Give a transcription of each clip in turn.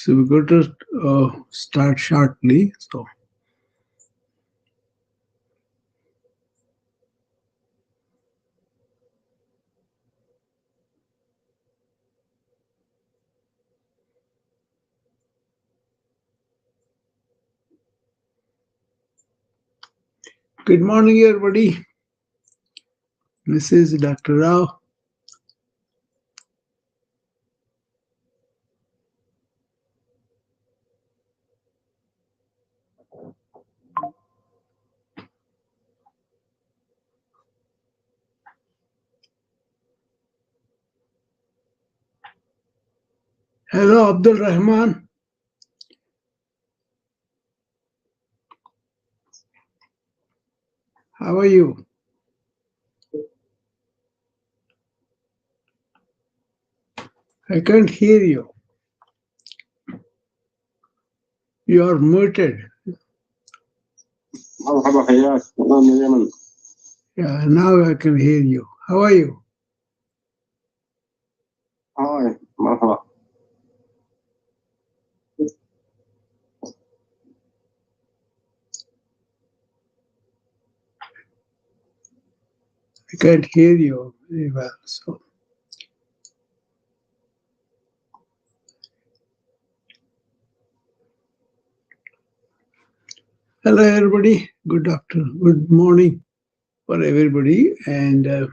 So we're going to start shortly. So, good morning, everybody. This is Dr. Rao. Hello, Abdul Rahman. How are you? I can't hear you. You are muted. مرحبا حياك والله من اليمن. Yeah, now I can hear you. How are you? هاي مرحبا. I can't hear you very well. So, hello, everybody. Good afternoon. Good morning for everybody. And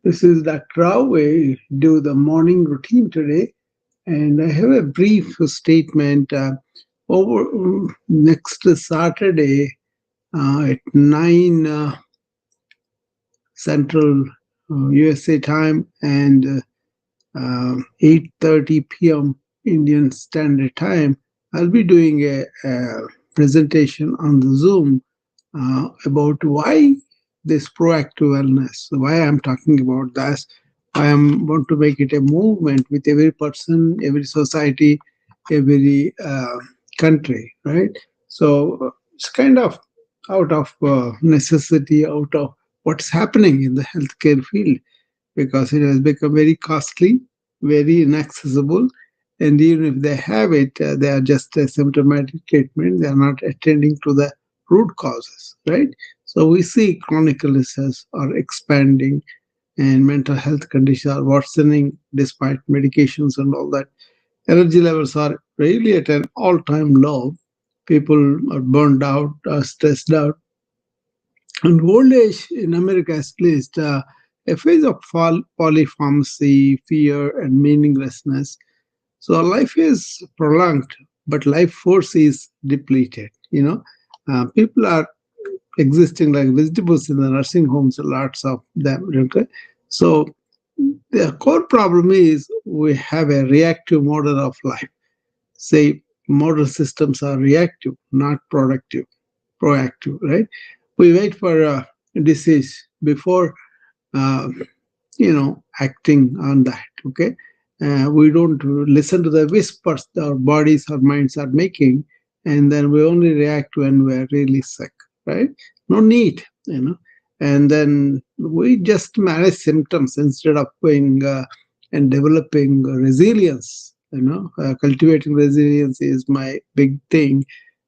this is Dr. Rao. We do the morning routine today. And I have a brief statement. Over next Saturday at 9 Central USA time and 8:30 p.m. Indian Standard Time, I'll be doing a presentation on the Zoom about why this proactive wellness, why I'm talking about this, I want to make it a movement with every person, every society, every country, right? So it's kind of out of necessity, out of what's happening in the healthcare field, because it has become very costly, very inaccessible, and even if they have it, they are just a symptomatic treatment. They are not attending to the root causes, right? So we see chronic illnesses are expanding and mental health conditions are worsening despite medications and all that. Energy levels are really at an all-time low. People are burned out, stressed out, and old age in America has placed a phase of polypharmacy, fear, and meaninglessness. So life is prolonged, but life force is depleted. People are existing like vegetables in the nursing homes, lots of them. Okay? So the core problem is we have a reactive model of life. Say model systems are reactive, not productive, proactive, right? We wait for a disease before uh, acting on that. Okay, we don't listen to the whispers our bodies or minds are making, and then we only react when we're really sick, right? No need. And then we just manage symptoms instead of going and developing resilience. Cultivating resilience is my big thing.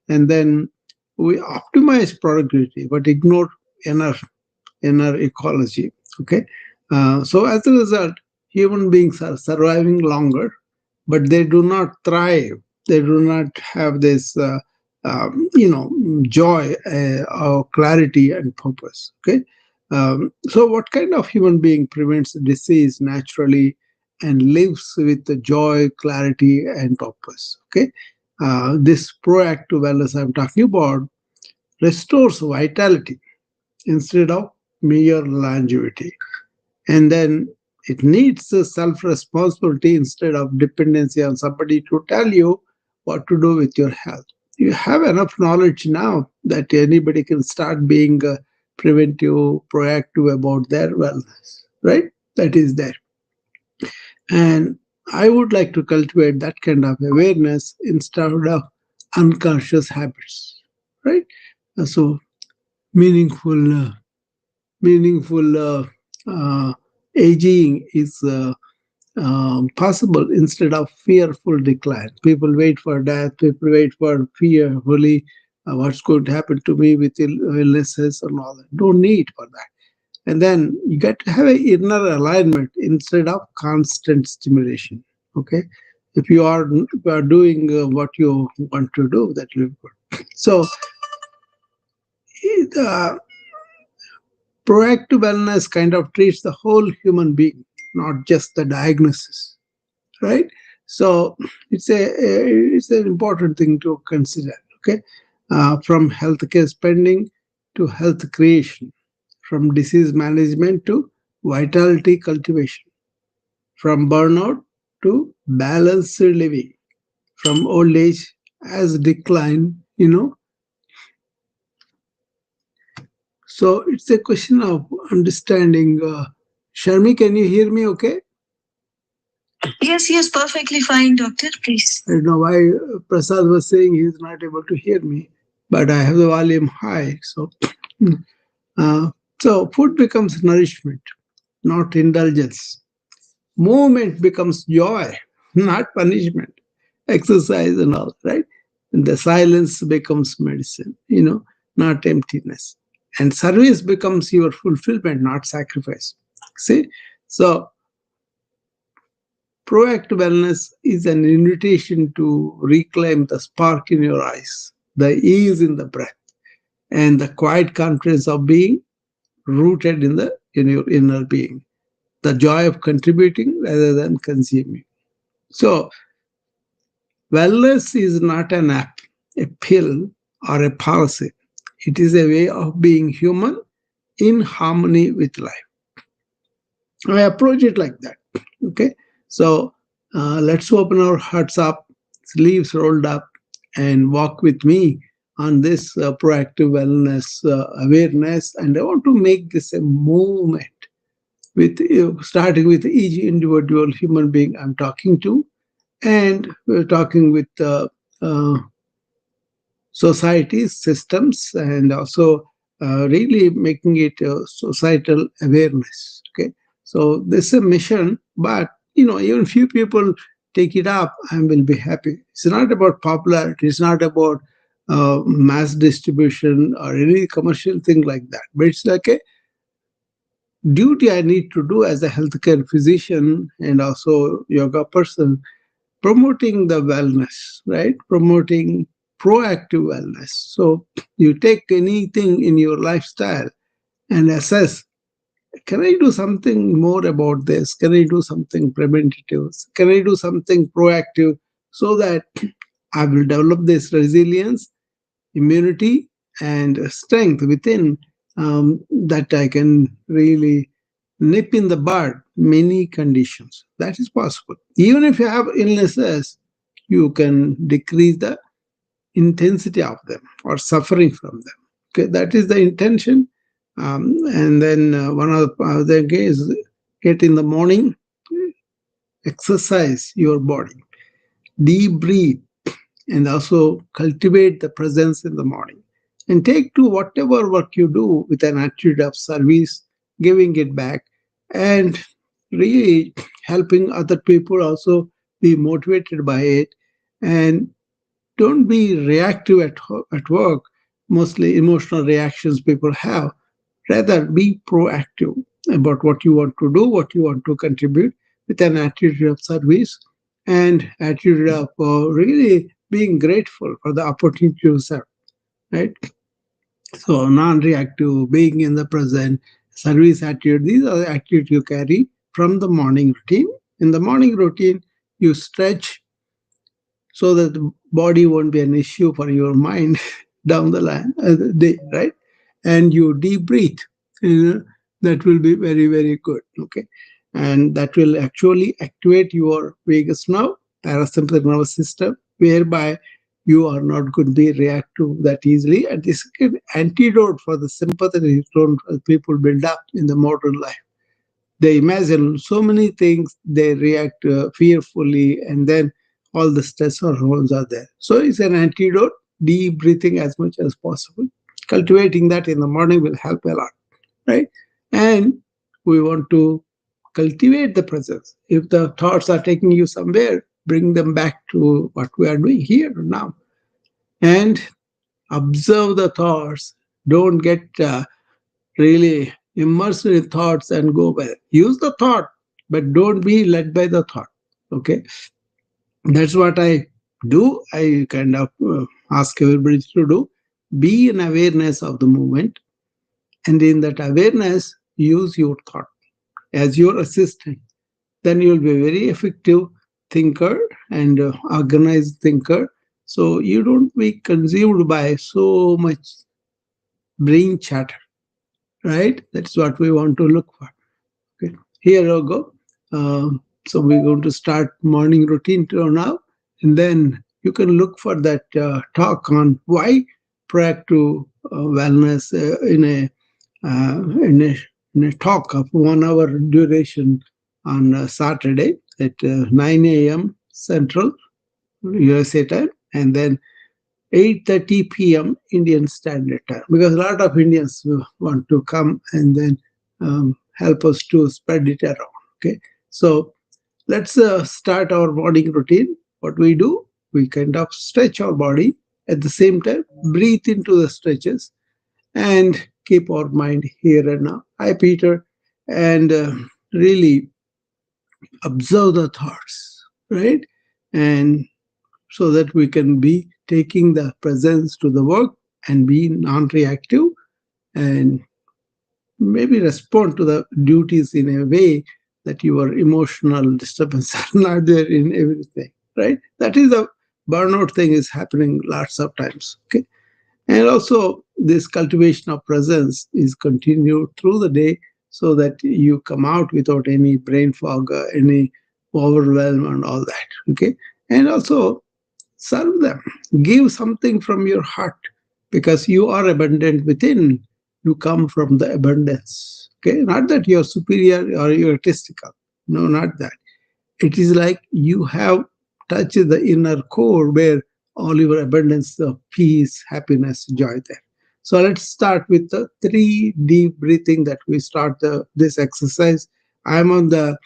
And then we optimize productivity but ignore inner inner ecology. Okay, so as a result, human beings are surviving longer, but they do not thrive. They do not have this, joy or clarity and purpose. Okay, so what kind of human being prevents disease naturally and lives with the joy, clarity, and purpose? Okay, this proactive wellness I'm talking about restores vitality instead of mere longevity. And then it needs a self responsibility instead of dependency on somebody to tell you what to do with your health. You have enough knowledge now that anybody can start being preventive, proactive about their wellness, right? That is there. And I would like to cultivate that kind of awareness instead of unconscious habits, right? So meaningful meaningful aging is possible instead of fearful decline. People wait for death, people wait for fearfully what's going to happen to me with illnesses and all that. No need for that. And then you get to have an inner alignment instead of constant stimulation. Okay, if you are doing what you want to do, that will be good. So the proactive wellness kind of treats the whole human being, not just the diagnosis, right? So it's an important thing to consider. Okay, from healthcare spending to health creation, from disease management to vitality cultivation, from burnout to balanced living, from old age as decline. So it's a question of understanding. Sharmi, can you hear me? Okay. Yes, yes, perfectly fine, doctor. Please. I don't know why Prasad was saying he's not able to hear me, but I have the volume high. So, uh, so food becomes nourishment, not indulgence. Movement becomes joy, not punishment. Exercise and all, right? And the silence becomes medicine, not emptiness. And service becomes your fulfillment, not sacrifice. See? So proactive wellness is an invitation to reclaim the spark in your eyes, the ease in the breath, and the quiet confidence of being rooted in your inner being, the joy of contributing rather than consuming. So wellness is not an app, a pill, or a policy. It is a way of being human in harmony with life. I approach it like that. Okay. So let's open our hearts up, sleeves rolled up, and walk with me on this proactive wellness awareness. And I want to make this a movement with starting with each individual human being I'm talking to, and we're talking with societies, systems, and also really making it a societal awareness. Okay, so this is a mission, but even few people take it up and will be happy. It's not about popularity. It's not about mass distribution or any commercial thing like that. But it's like a duty I need to do as a healthcare physician and also yoga person, promoting the wellness, right? Promoting proactive wellness. So you take anything in your lifestyle and assess, can I do something more about this? Can I do something preventative? Can I do something proactive so that I will develop this resilience, immunity, and strength within, that I can really nip in the bud many conditions. That is possible. Even if you have illnesses, you can decrease the intensity of them or suffering from them. Okay, that is the intention. And then one of the other is get in the morning, exercise your body, deep breathe, and also cultivate the presence in the morning. And take to whatever work you do with an attitude of service, giving it back, and really helping other people also be motivated by it. And don't be reactive at work, mostly emotional reactions people have. Rather, be proactive about what you want to do, what you want to contribute with an attitude of service and attitude of really being grateful for the opportunity you serve, right? So, non reactive, being in the present, service attitude, these are the attitudes you carry from the morning routine. In the morning routine, you stretch so that the body won't be an issue for your mind down the line, the day, right? And you deep breathe, you know, that will be very, very good. Okay. And that will actually activate your vagus nerve, parasympathetic nervous system, whereby you are not going to be reactive that easily. And this is an antidote for the sympathetic tone people build up in the modern life. They imagine so many things, they react fearfully, and then all the stress hormones are there. So it's an antidote, deep breathing as much as possible. Cultivating that in the morning will help a lot, right? And we want to cultivate the presence. If the thoughts are taking you somewhere, bring them back to what we are doing here now. And observe the thoughts. Don't get really immersed in thoughts and go by. Use the thought, but don't be led by the thought. Okay, that's what I do. I kind of ask everybody to do. Be in awareness of the movement, and in that awareness, use your thought as your assistant. Then you'll be a very effective thinker and organized thinker. So you don't be consumed by so much brain chatter, right? That's what we want to look for. Okay, here we go. So we're going to start morning routine now, and then you can look for that talk on why proactive wellness in a talk of 1 hour duration on Saturday at 9 a.m. Central USA time, and then 8:30 p.m. Indian Standard Time, because a lot of Indians want to come and then help us to spread it around. Okay, so let's start our morning routine. What we do, we kind of stretch our body at the same time, breathe into the stretches, and keep our mind here and now. Hi, Peter, and really observe the thoughts, right? And so that we can be taking the presence to the work and be non-reactive and maybe respond to the duties in a way that your emotional disturbance are not there in everything, right? That is the burnout thing is happening lots of times. Okay, and also this cultivation of presence is continued through the day so that you come out without any brain fog, any overwhelm and all that. Okay, and also serve them. Give something from your heart because you are abundant within. You come from the abundance. Okay, not that you're superior or you're egotistical. No, not that. It is like you have touched the inner core where all your abundance of peace, happiness, joy there. So let's start with the 3 deep breathing that we start this exercise. I'm on the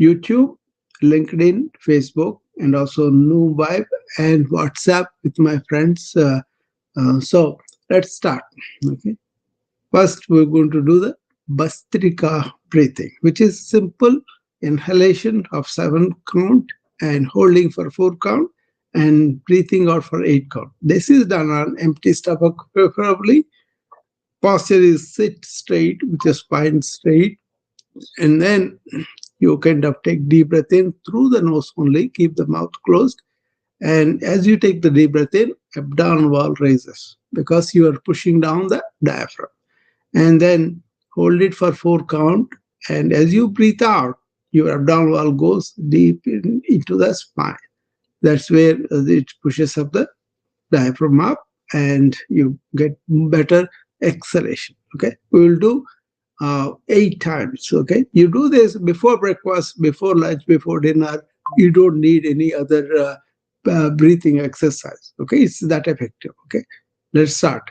YouTube, LinkedIn, Facebook, and also New Vibe and WhatsApp with my friends. So let's start. Okay. First, we're going to do the Bastrika breathing, which is simple inhalation of 7 count and holding for 4 count and breathing out for 8 count. This is done on empty stomach preferably. Posture is sit straight with your spine straight, and then you kind of take deep breath in through the nose only, keep the mouth closed. And as you take the deep breath in, abdominal wall raises because you are pushing down the diaphragm. And then hold it for 4 count. And as you breathe out, your abdominal wall goes deep into the spine. That's where it pushes up the diaphragm up and you get better exhalation. Okay, we will do 8 times. Okay, you do this before breakfast, before lunch, before dinner. You don't need any other breathing exercise. Okay, it's that effective. Okay, let's start.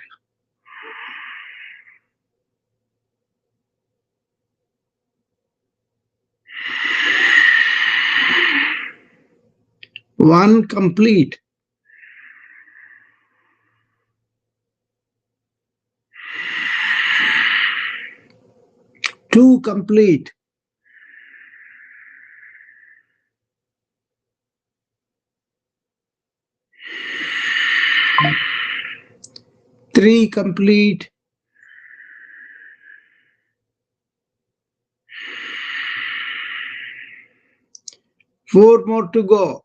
One complete. Two complete. Three complete. Four more to go.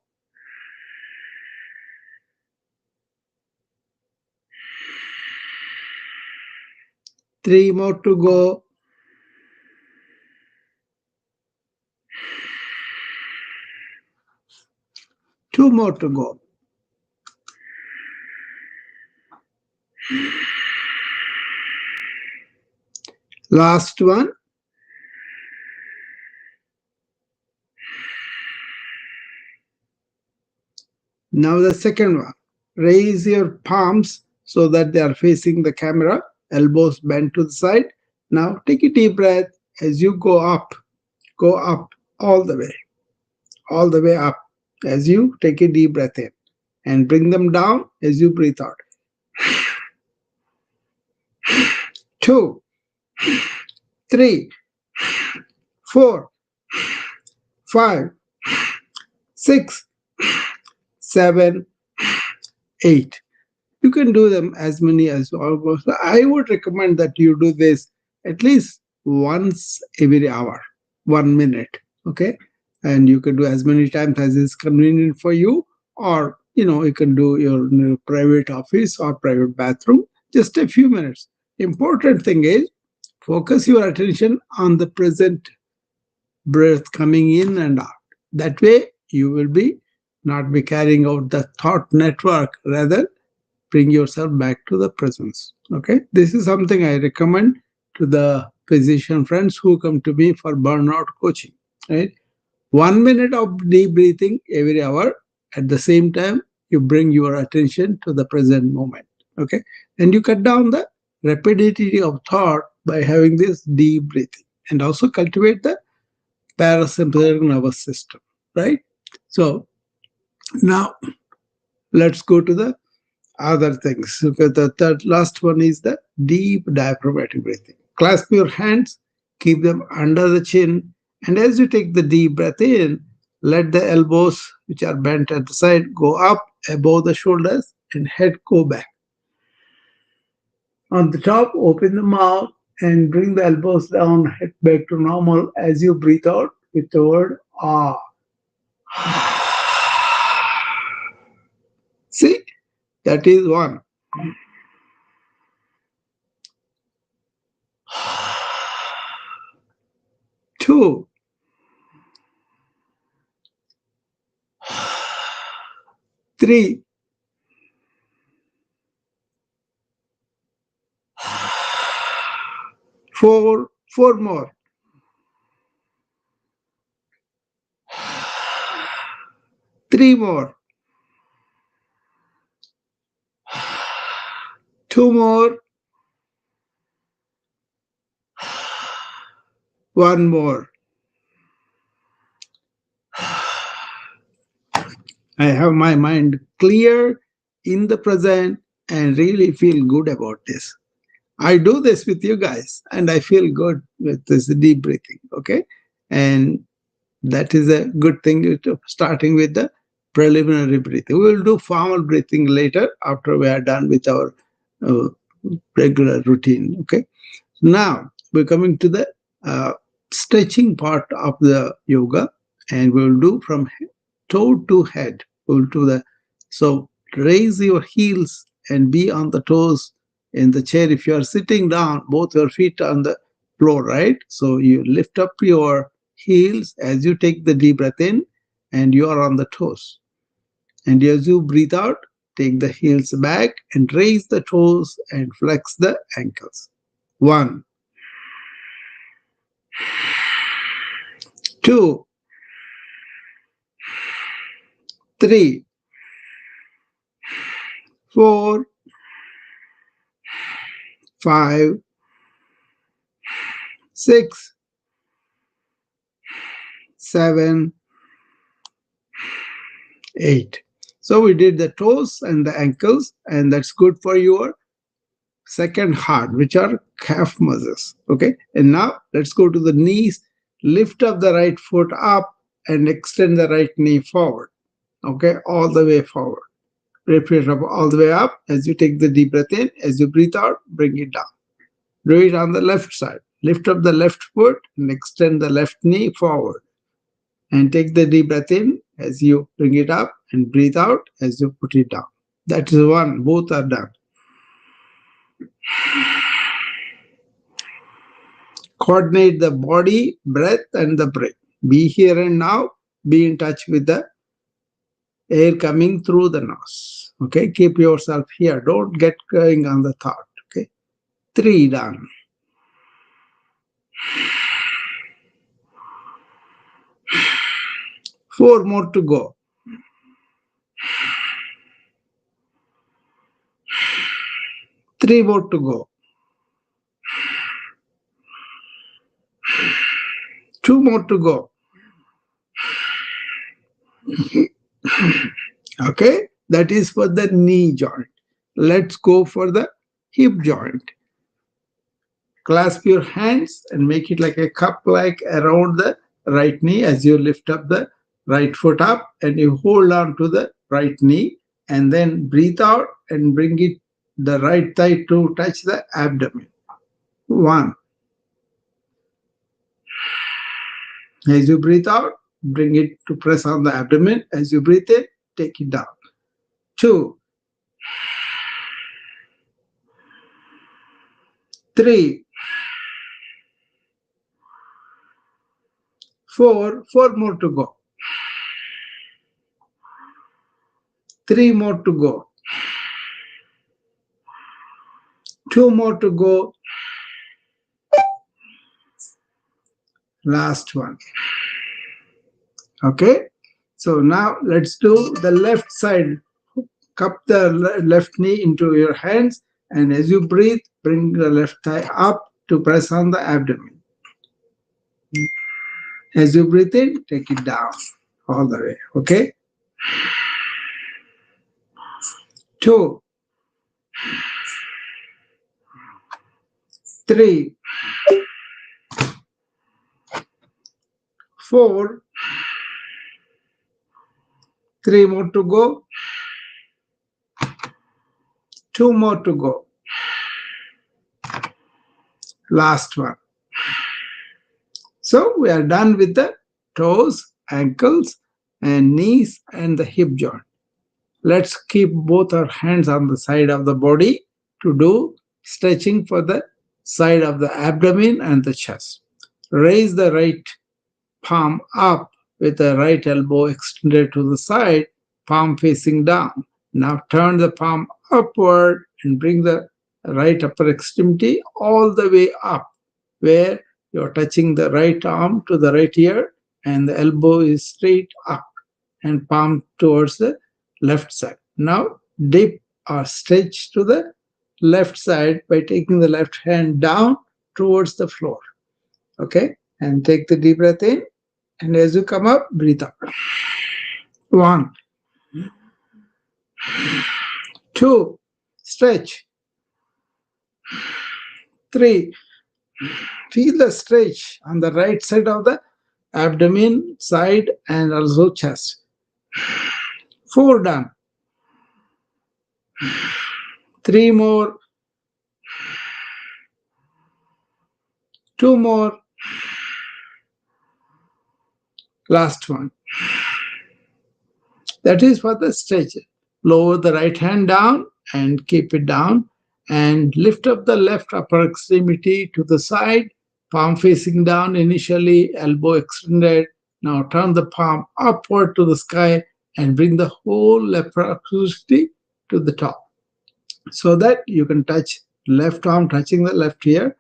Three more to go. Two more to go. Last one. Now the second one. Raise your palms so that they are facing the camera, elbows bent to the side. Now take a deep breath as you go up. go up all the way up as you take a deep breath in, and bring them down as you breathe out. 2, 3, 4, 5, 6, 7, 8. You can do them as many as almost. I would recommend that you do this at least once every hour, 1 minute. Okay. And you can do as many times as is convenient for you, or you can do your private office or private bathroom, just a few minutes. Important thing is focus your attention on the present breath coming in and out. That way you will be not be carrying out the thought network, rather bring yourself back to the presence. Okay, this is something I recommend to the physician friends who come to me for burnout coaching. Right, 1 minute of deep breathing every hour. At the same time, you bring your attention to the present moment. Okay, and you cut down the rapidity of thought by having this deep breathing, and also cultivate the parasympathetic nervous system. Right. So now let's go to the other things. Okay, the third last one is the deep diaphragmatic breathing. Clasp your hands, keep them under the chin, and as you take the deep breath in, let the elbows, which are bent at the side, go up above the shoulders and head go back. On the top, open the mouth and bring the elbows down, head back to normal as you breathe out with the word ah. See, that is one. 2, 3, 4, 4 more. 3 more. 2 more. 1 more. I have my mind clear in the present and really feel good about this. I do this with you guys and I feel good with this deep breathing. Okay. And that is a good thing, starting with the preliminary breathing. We will do formal breathing later after we are done with our uh, regular routine. Okay. Now we're coming to the stretching part of the yoga, and we'll do from toe to head. We'll do the so raise your heels and be on the toes in the chair. If you are sitting down, both your feet on the floor, right? So you lift up your heels as you take the deep breath in, and you are on the toes. And as you breathe out, take the heels back and raise the toes and flex the ankles. 1, 2, 3, 4, 5, 6, 7, 8. So we did the toes and the ankles, and that's good for your second heart, which are calf muscles. Okay. And now let's go to the knees. Lift up the right foot up and extend the right knee forward. Okay. All the way forward. Lift it up all the way up as you take the deep breath in. As you breathe out, bring it down. Do it on the left side. Lift up the left foot and extend the left knee forward. And take the deep breath in as you bring it up and breathe out as you put it down. That is one. Both are done. Coordinate the body, breath, and the brain. Be here and now. Be in touch with the air coming through the nose. Okay, keep yourself here. Don't get going on the thought. Okay, 3 done. 4 more to go. 3 more to go. 2 more to go. Okay, that is for the knee joint. Let's go for the hip joint. Clasp your hands and make it like a cup like around the right knee as you lift up the right foot up, and you hold on to the right knee and then breathe out and bring it the right thigh to touch the abdomen. 1. As you breathe out, bring it to press on the abdomen. As you breathe in, take it down. 2. 3. 4. 4 more to go. 3 more to go. 2 more to go. Last one. Okay, so now let's do the left side. Cup the left knee into your hands, and as you breathe, bring the left thigh up to press on the abdomen. As you breathe in, take it down all the way. Okay, 2, 3, 4, 3 more to go, 2 more to go. Last one. So we are done with the toes, ankles, and knees and the hip joint. Let's keep both our hands on the side of the body to do stretching for the side of the abdomen and the chest. Raise the right palm up with the right elbow extended to the side, palm facing down. Now turn the palm upward and bring the right upper extremity all the way up, where you're touching the right arm to the right ear and the elbow is straight up and palm towards the left side. Now dip or stretch to the left side by taking the left hand down towards the floor. Okay, and take the deep breath in, and as you come up, breathe out. 1, 2, stretch. 3, feel the stretch on the right side of the abdomen, side, and also chest. 4 done. 3 more. 2 more. Last one. That is for the stretch. Lower the right hand down and keep it down, and lift up the left upper extremity to the side, palm facing down initially, elbow extended. Now turn the palm upward to the sky and bring the whole left extremity to the top, so that you can touch left arm touching the left ear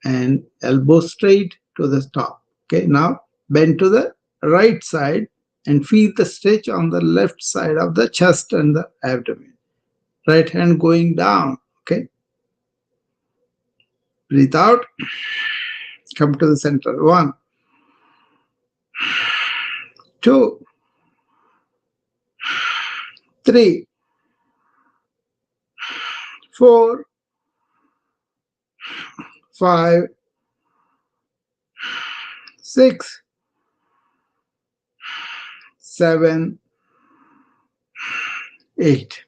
and elbow straight to the top. Okay, now bend to the right side and feel the stretch on the left side of the chest and the abdomen. Right hand going down. Okay, breathe out, come to the center. 1, 2, 3, 4, 5, 6, 7, 8.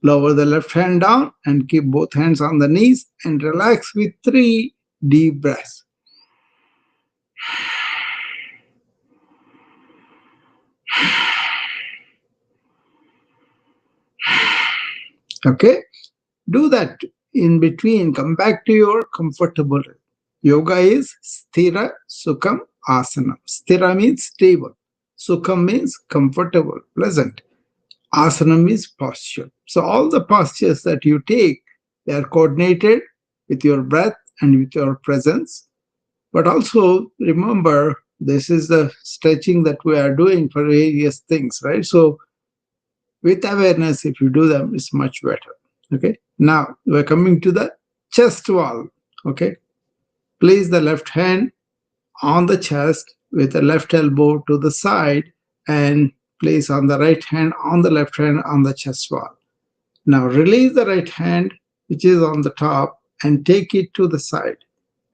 Lower the left hand down and keep both hands on the knees and relax with 3 deep breaths. Okay, do that in between. Come back to your comfortable. Yoga is sthira sukham asanam. Sthira means stable. Sukham means comfortable, pleasant. Asana means posture. So all the postures that you take, they are coordinated with your breath and with your presence. But also remember, this is the stretching that we are doing for various things, right? So with awareness, if you do them, it's much better. Okay. Now we're coming to the chest wall. Okay. Place the left hand on the chest with the left elbow to the side and place on the right hand on the left hand on the chest wall. Now release the right hand, which is on the top, and take it to the side.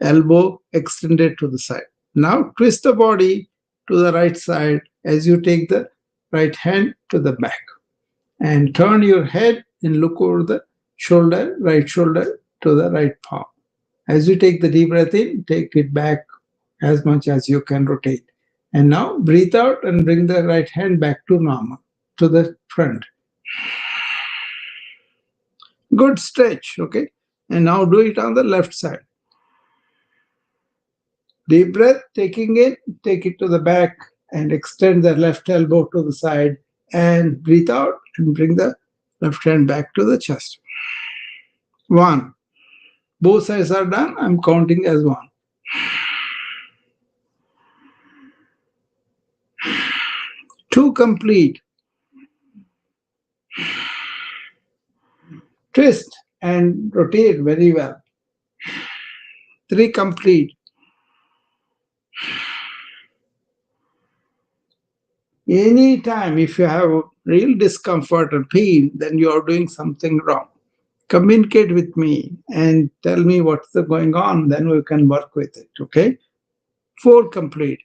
Elbow extended to the side. Now twist the body to the right side as you take the right hand to the back. And turn your head and look over the shoulder, right shoulder to the right palm. As you take the deep breath in, take it back as much as you can rotate. And now breathe out and bring the right hand back to normal, to the front. Good stretch, okay? And now do it on the left side. Deep breath, taking in, take it to the back and extend the left elbow to the side and breathe out and bring the left hand back to the chest. 1. Both sides are done. I'm counting as 1. 2 complete. Twist and rotate very well. 3 complete. Anytime if you have real discomfort or pain, then you are doing something wrong. Communicate with me and tell me what's going on, then we can work with it, okay? 4 complete.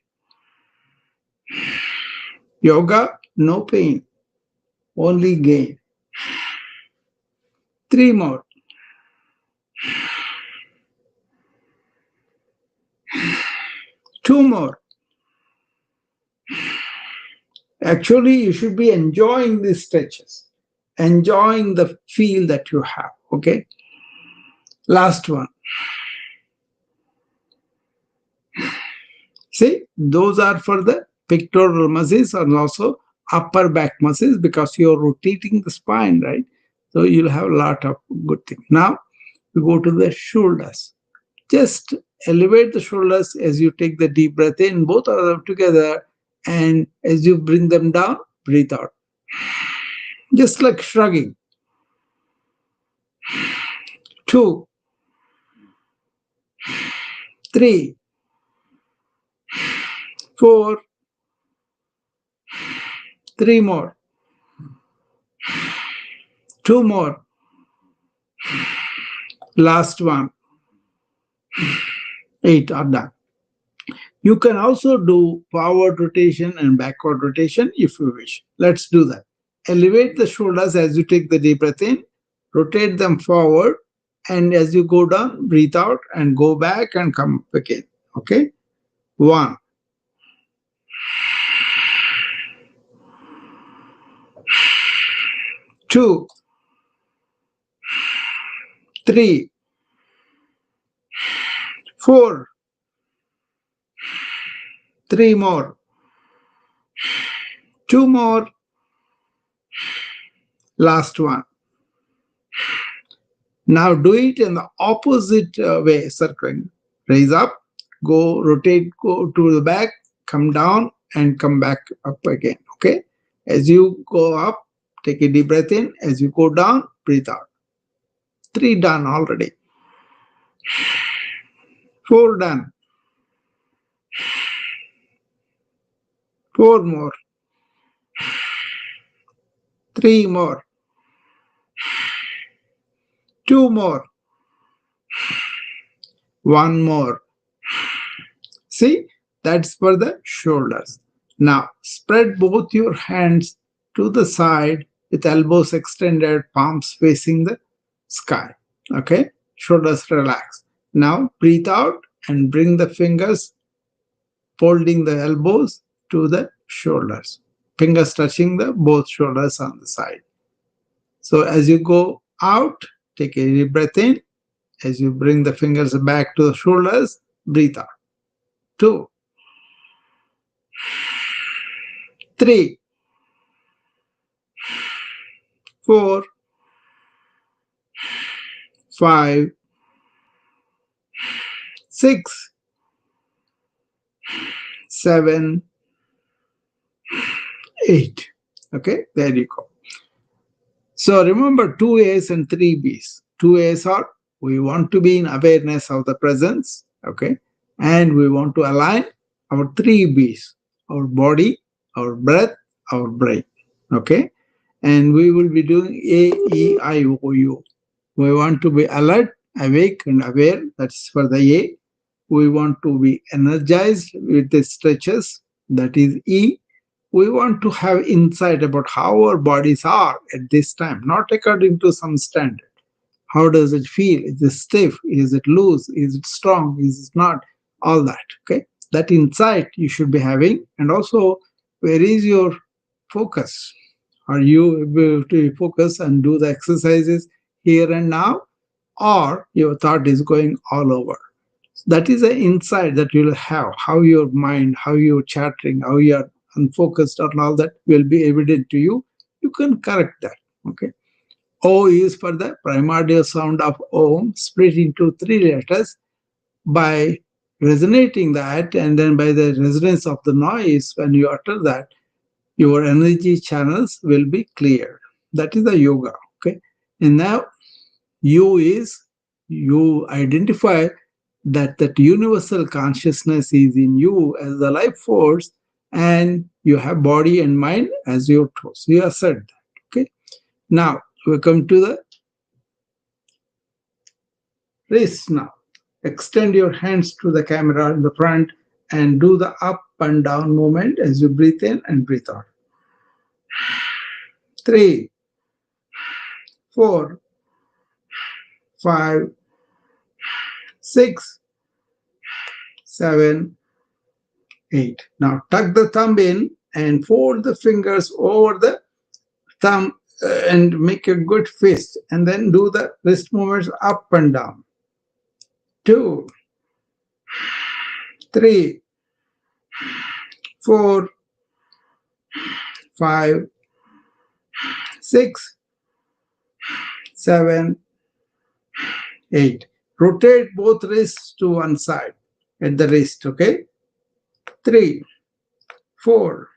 Yoga, no pain, only gain. 3 more. 2 more. Actually, you should be enjoying these stretches, enjoying the feel that you have, okay? Last one. See, those are for the pectoral muscles and also upper back muscles because you're rotating the spine, right? So you'll have a lot of good things. Now, we go to the shoulders. Just elevate the shoulders as you take the deep breath in, both of them together, and as you bring them down, breathe out. Just like shrugging. 2, 3, 4, 3 more. 2 more. Last one. 8 are done. You can also do forward rotation and backward rotation if you wish. Let's do that. Elevate the shoulders as you take the deep breath in, rotate them forward, and as you go down, breathe out and go back and come up again. Okay? 1. 2. 3. 4. 3 more. 2 more. Last one. Now do it in the opposite way, circling. Raise up, go, rotate, go to the back, come down, and come back up again. Okay? As you go up, take a deep breath in. As you go down, breathe out. 3 done already. 4 done. 4 more. 3 more. 2 more. 1 more. See, that's for the shoulders. Now, spread both your hands to the side with elbows extended, palms facing the sky. Okay? Shoulders relax. Now, breathe out and bring the fingers, folding the elbows to the shoulders. Fingers touching the both shoulders on the side. So as you go out, take a deep breath in. As you bring the fingers back to the shoulders, breathe out. 2, 3, 4, 5, 6, 7, 8. Okay, there you go. So remember 2 A's and 3 B's. 2 A's are we want to be in awareness of the presence, okay, and we want to align our three B's: our body, our breath, our brain. Okay? And we will be doing A, E, I, O, U. We want to be alert, awake, and aware. That's for the A. We want to be energized with the stretches. That is E. We want to have insight about how our bodies are at this time, not according to some standard. How does it feel? Is it stiff? Is it loose? Is it strong? Is it not? All that. Okay. That insight you should be having. And also, where is your focus? Are you able to focus and do the exercises here and now? Or your thought is going all over? That is an insight that you'll have, how your mind, how you're chattering, how you're unfocused, and all that will be evident to you. You can correct that. Okay. O is for the primordial sound of Om, split into three letters. By resonating that, and then by the resonance of the noise, when you utter that, your energy channels will be cleared. That is the yoga. Okay. And now U is, you identify that universal consciousness is in you as the life force, and you have body and mind as your tool. So you have said that. Okay. Now we come to the wrist now. Extend your hands to the camera in the front and do the up and down movement as you breathe in and breathe out. 3, 4, 5, 6, 7, 8. Now tuck the thumb in and fold the fingers over the thumb and make a good fist, and then do the wrist movements up and down. 2, 3, 4, 5, 6, 7, 8. Rotate both wrists to one side at the wrist. Okay. 3, 4,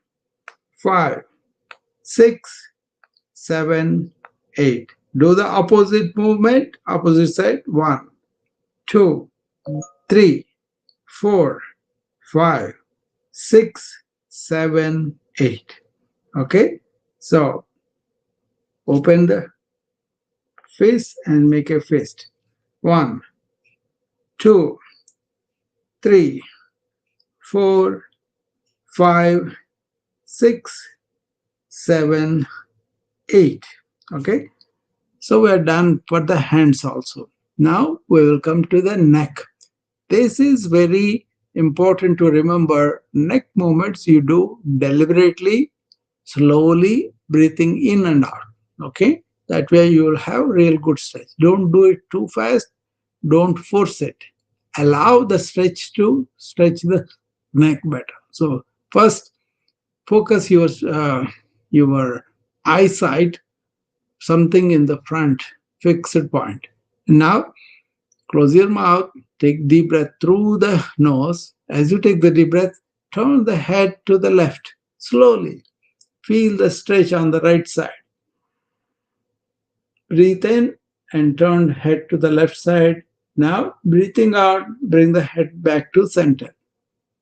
5, 6, 7, 8. Do the opposite movement, opposite side. 1, 2, 3, 4, 5, 6, 7, 8. Okay. So open the fist and make a fist. 1, 2, 3, 4, 5, 6, 7, 8. Okay. So we are done for the hands also. Now we will come to the neck. This is very important to remember. Neck movements you do deliberately, slowly, breathing in and out. Okay. That way you will have real good stretch. Don't do it too fast. Don't force it. Allow the stretch to stretch the neck better. So first, focus your eyesight something in the front, fixed point. Now close your mouth, take deep breath through the nose. As you take the deep breath, turn the head to the left slowly. Feel the stretch on the right side. Breathe in and turn head to the left side. Now breathing out, bring the head back to center.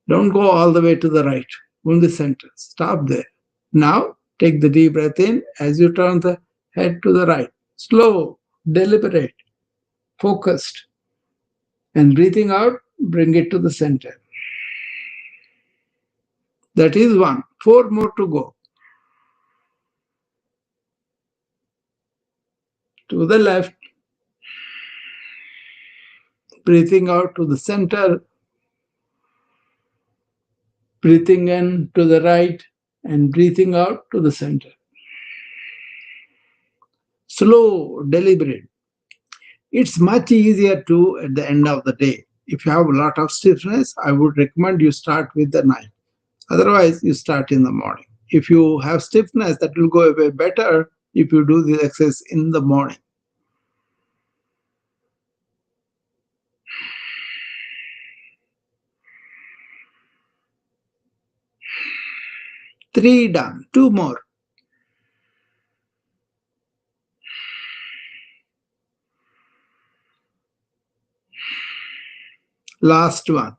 Don't go all the way to the right, only center. Stop there. Now take the deep breath in as you turn the head to the right. Slow, deliberate, focused. And breathing out, bring it to the center. That is 1. 4 more to go. To the left, breathing out to the center, breathing in to the right, and breathing out to the center. Slow, deliberate. It's much easier to at the end of the day. If you have a lot of stiffness, I would recommend you start with the night. Otherwise, you start in the morning. If you have stiffness, that will go away better if you do the exercise in the morning. 3 done. 2 more. Last one.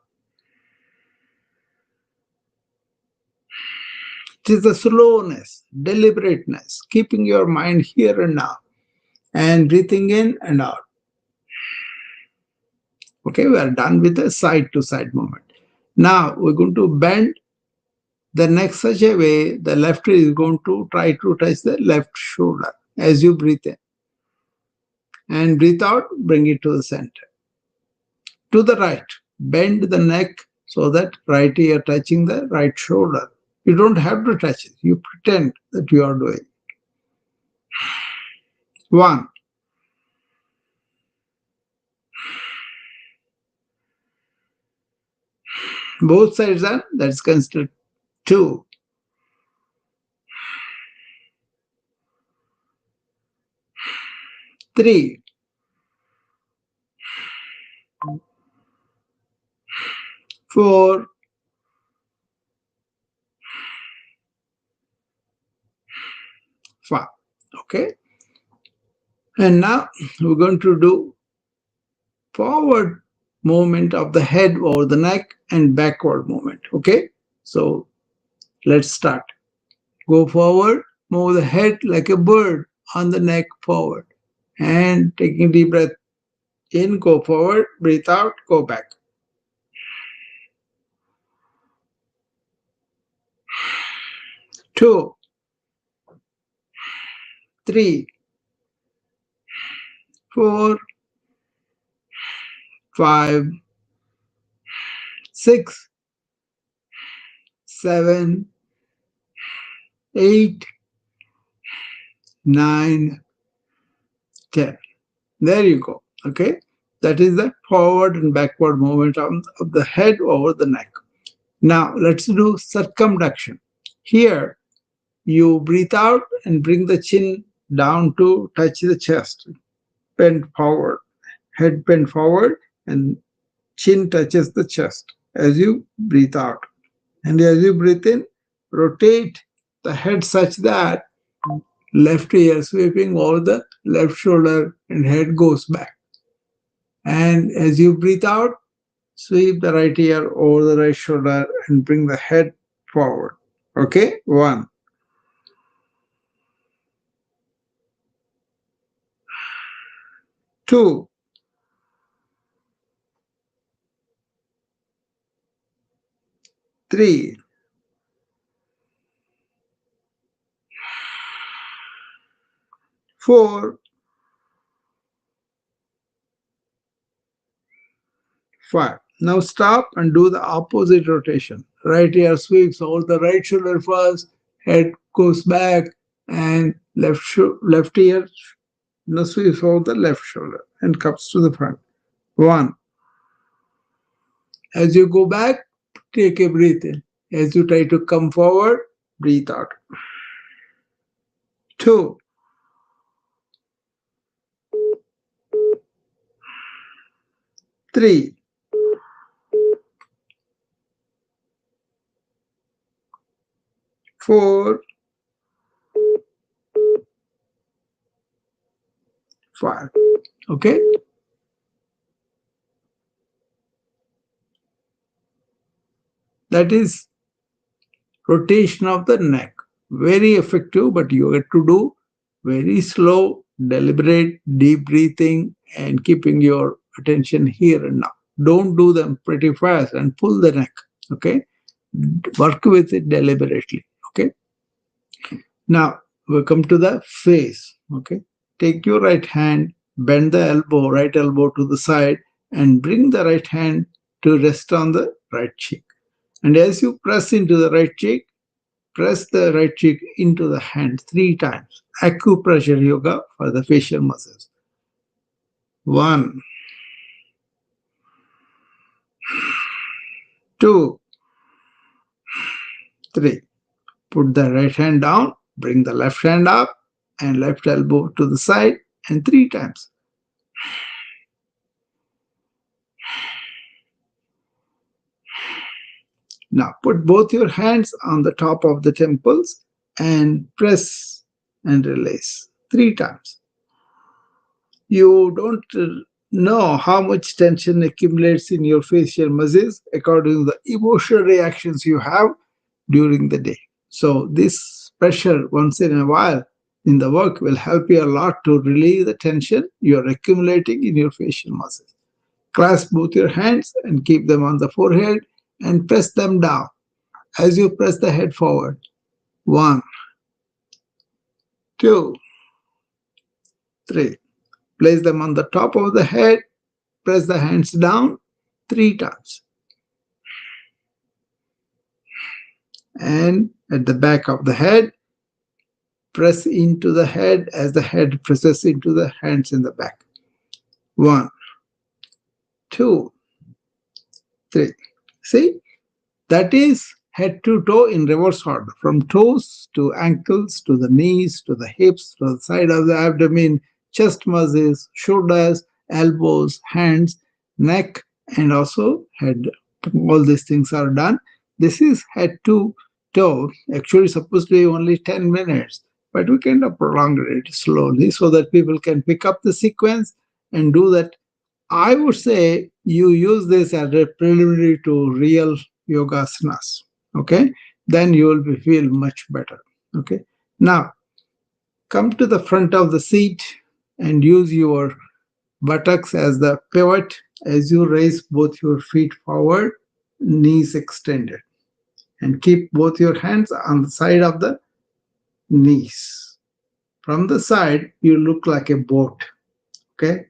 It is the slowness, deliberateness, keeping your mind here and now and breathing in and out. Okay, we are done with the side to side movement. Now we're going to bend the neck such a way the left is going to try to touch the left shoulder as you breathe in. And breathe out, bring it to the center. To the right, bend the neck so that right ear touching the right shoulder. You don't have to touch it. You pretend that you are doing. 1. Both sides are, that's considered 2. 3. 4. 5. Okay. And now we're going to do forward movement of the head over the neck and backward movement. Okay. So let's start. Go forward, move the head like a bird on the neck forward. And taking deep breath in, go forward, breathe out, go back. 2, 3, 4, 5, 6, 7, 8, 9, 10. There you go. Okay. That is the forward and backward movement of the head over the neck. Now let's do circumduction. Here you breathe out and bring the chin down to touch the chest. Bend forward, head bend forward, and chin touches the chest as you breathe out. And as you breathe in, rotate the head such that left ear sweeping over the left shoulder and head goes back. And as you breathe out, sweep the right ear over the right shoulder and bring the head forward. Okay, 1. 2. 3. 4. 5. Now stop and do the opposite rotation. Right ear sweeps over the right shoulder first, head goes back, and left ear sweeps over the left shoulder and comes to the front. 1. As you go back, take a breath in. As you try to come forward, breathe out. 2. 3. 4. 5. Okay. That is rotation of the neck. Very effective, but you have to do very slow, deliberate, deep breathing and keeping your attention here and now. Don't do them pretty fast and pull the neck. Okay. Work with it deliberately. Okay. Now we come to the face. Okay. Take your right hand, bend the right elbow to the side, and bring the right hand to rest on the right cheek. And as you press into the right cheek, press the right cheek into the hand 3 times. Acupressure yoga for the facial muscles. 1, 2, 3. Put the right hand down, bring the left hand up, and left elbow to the side, and 3 times. Now put both your hands on the top of the temples and press and release 3 times. You don't know how much tension accumulates in your facial muscles according to the emotional reactions you have during the day. So this pressure once in a while in the work will help you a lot to relieve the tension you are accumulating in your facial muscles. Clasp both your hands and keep them on the forehead and press them down as you press the head forward. 1, 2, 3. Place them on the top of the head. Press the hands down 3 times. And at the back of the head, press into the head as the head presses into the hands in the back. 1, 2, 3. See, that is head to toe in reverse order, from toes to ankles to the knees to the hips to the side of the abdomen, chest muscles, shoulders, elbows, hands, neck, and also head. All these things are done. This is head to toe. Actually, supposed to be only 10 minutes, but we kind of prolong it slowly so that people can pick up the sequence and do that. I would say you use this as a preliminary to real yogasanas. Okay, then you will feel much better. Okay, now come to the front of the seat and use your buttocks as the pivot as you raise both your feet forward, knees extended, and keep both your hands on the side of the knees. From the side, you look like a boat. Okay,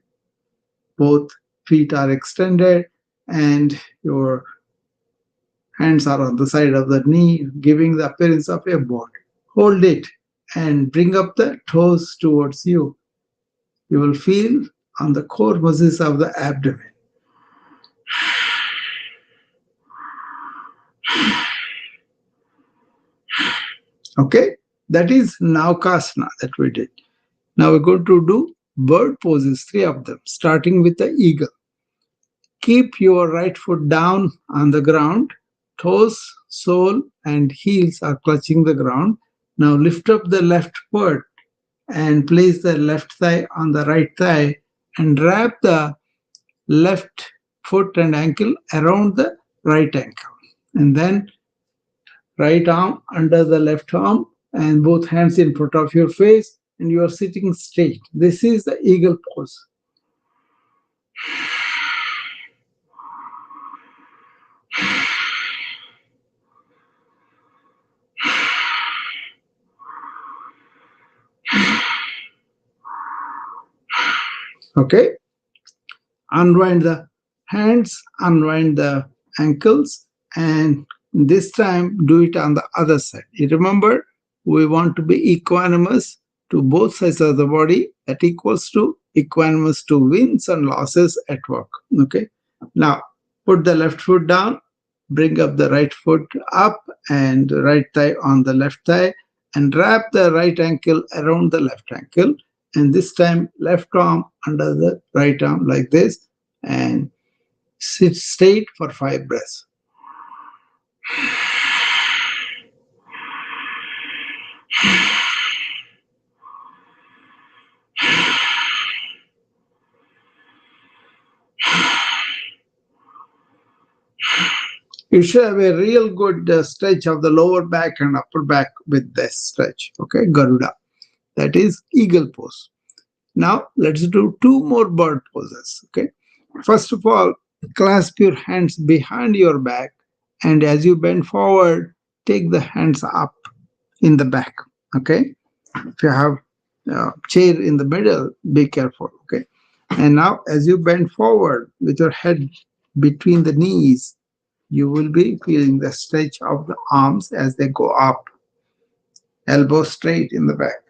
both feet are extended and your hands are on the side of the knee, giving the appearance of a boat. Hold it and bring up the toes towards you. You will feel on the core muscles of the abdomen. Okay, that is Naukasana that we did. Now we're going to do bird poses, 3 of them, starting with the eagle. Keep your right foot down on the ground. Toes, sole, and heels are clutching the ground. Now lift up the left foot and place the left thigh on the right thigh and wrap the left foot and ankle around the right ankle. And then right arm under the left arm and both hands in front of your face, and you are sitting straight. This is the eagle pose. Okay, unwind the hands, unwind the ankles, and this time do it on the other side. You remember, we want to be equanimous to both sides of the body. That equals to equanimous to wins and losses at work. Okay, now put the left foot down, bring up the right foot up and right thigh on the left thigh, and wrap the right ankle around the left ankle, and this time left arm under the right arm like this, and sit straight for 5 breaths. You should have a real good stretch of the lower back and upper back with this stretch. Okay, Garuda. That is eagle pose. Now let's do 2 more bird poses. Okay, first of all, clasp your hands behind your back, and as you bend forward, take the hands up in the back. Okay, if you have a chair in the middle, be careful. Okay, and now as you bend forward with your head between the knees, you will be feeling the stretch of the arms as they go up, elbow straight in the back.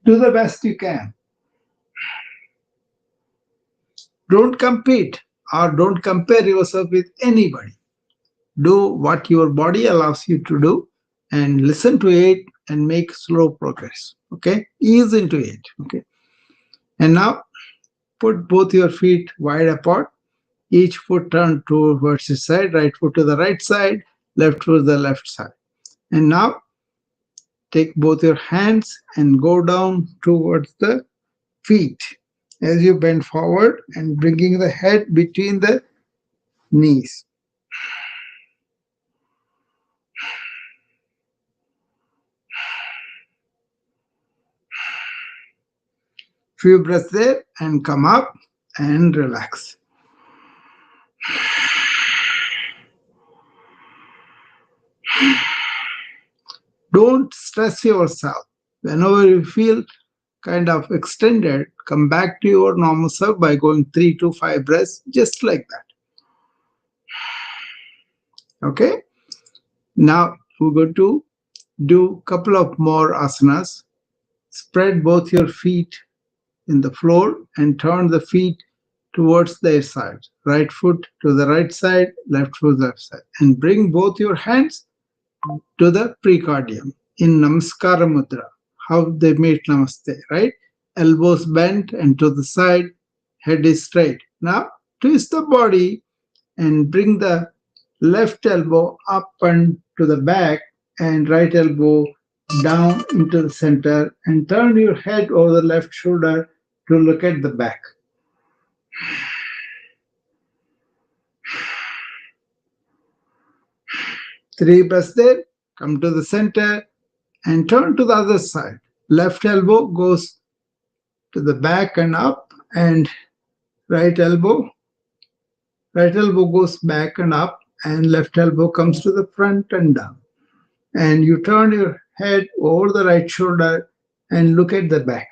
Do the best you can. Don't compete or don't compare yourself with anybody. Do what your body allows you to do and listen to it and make slow progress. Okay, ease into it. Okay, and now put both your feet wide apart, each foot turned towards the side, right foot to the right side, left foot to the left side. And now take both your hands and go down towards the feet as you bend forward and bringing the head between the knees. Few breaths there and come up and relax. Don't stress yourself. Whenever you feel kind of extended, come back to your normal self by going 3 to 5 breaths, just like that. Okay? Now we're going to do a couple of more asanas. Spread both your feet in the floor and turn the feet towards their side. Right foot to the right side, left foot to the left side. And bring both your hands to the precardium in Namaskara Mudra. How they made Namaste, right? Elbows bent and to the side, head is straight. Now twist the body and bring the left elbow up and to the back and right elbow down into the center and turn your head over the left shoulder to look at the back. Three breaths there. Come to the center and turn to the other side. Left elbow goes to the back and up, and right elbow goes back and up, and left elbow comes to the front and down. And you turn your head over the right shoulder and look at the back.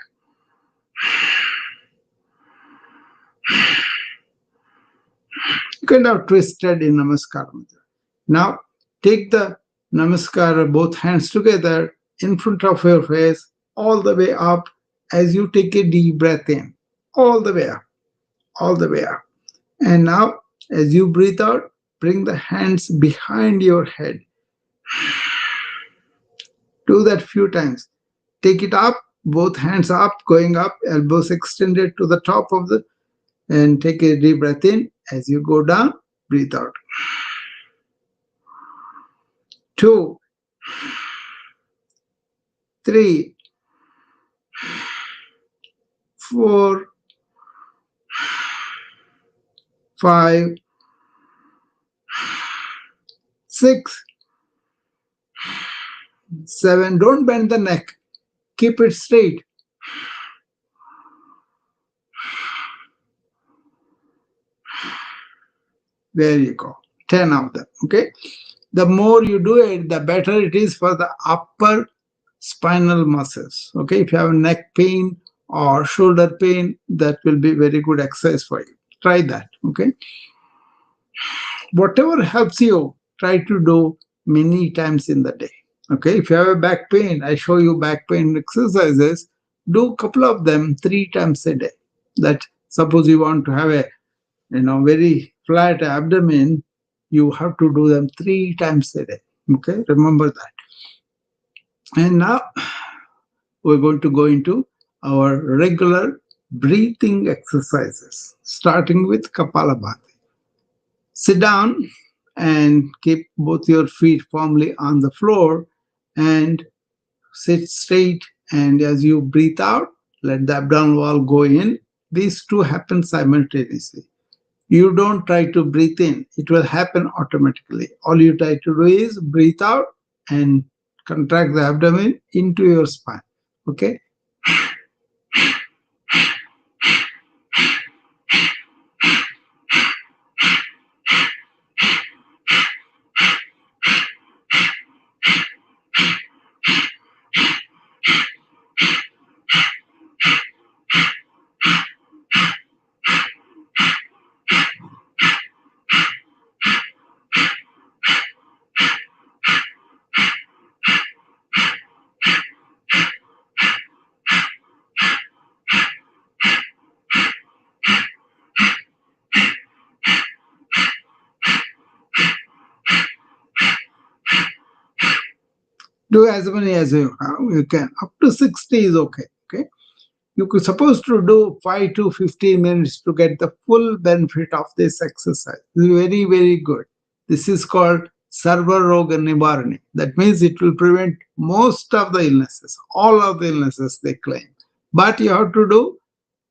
You can have twisted in Namaskara Mudra. Now take the Namaskara, both hands together in front of your face, all the way up as you take a deep breath in, all the way up, all the way up. And now as you breathe out, bring the hands behind your head. Do that few times. Take it up, both hands up, going up, elbows extended to the top of the, and take a deep breath in. As you go down, breathe out. 2, 3, 4, 5, 6, 7. Don't bend the neck. Keep it straight. There you go. 10 of them. Okay. The more you do it, the better it is for the upper spinal muscles. Okay. If you have neck pain or shoulder pain, that will be very good exercise for you. Try that. Okay. Whatever helps you, try to do many times in the day. Okay. If you have a back pain, I show you back pain exercises. Do a couple of them 3 times a day. That suppose you want to have a very flat abdomen, you have to do them 3 times a day. Okay, remember that. And now we're going to go into our regular breathing exercises, starting with Kapalabhati. Sit down and keep both your feet firmly on the floor and sit straight. And as you breathe out, let the abdominal wall go in. These two happen simultaneously. You don't try to breathe in. It will happen automatically. All you try to do is breathe out and contract the abdomen into your spine. Okay? Do as many as you can. Up to 60 is okay. Okay. You could supposed to do 5 to 15 minutes to get the full benefit of this exercise. It's very, very good. This is called Sarva Roga Nivarani. That means it will prevent most of the illnesses, all of the illnesses they claim. But you have to do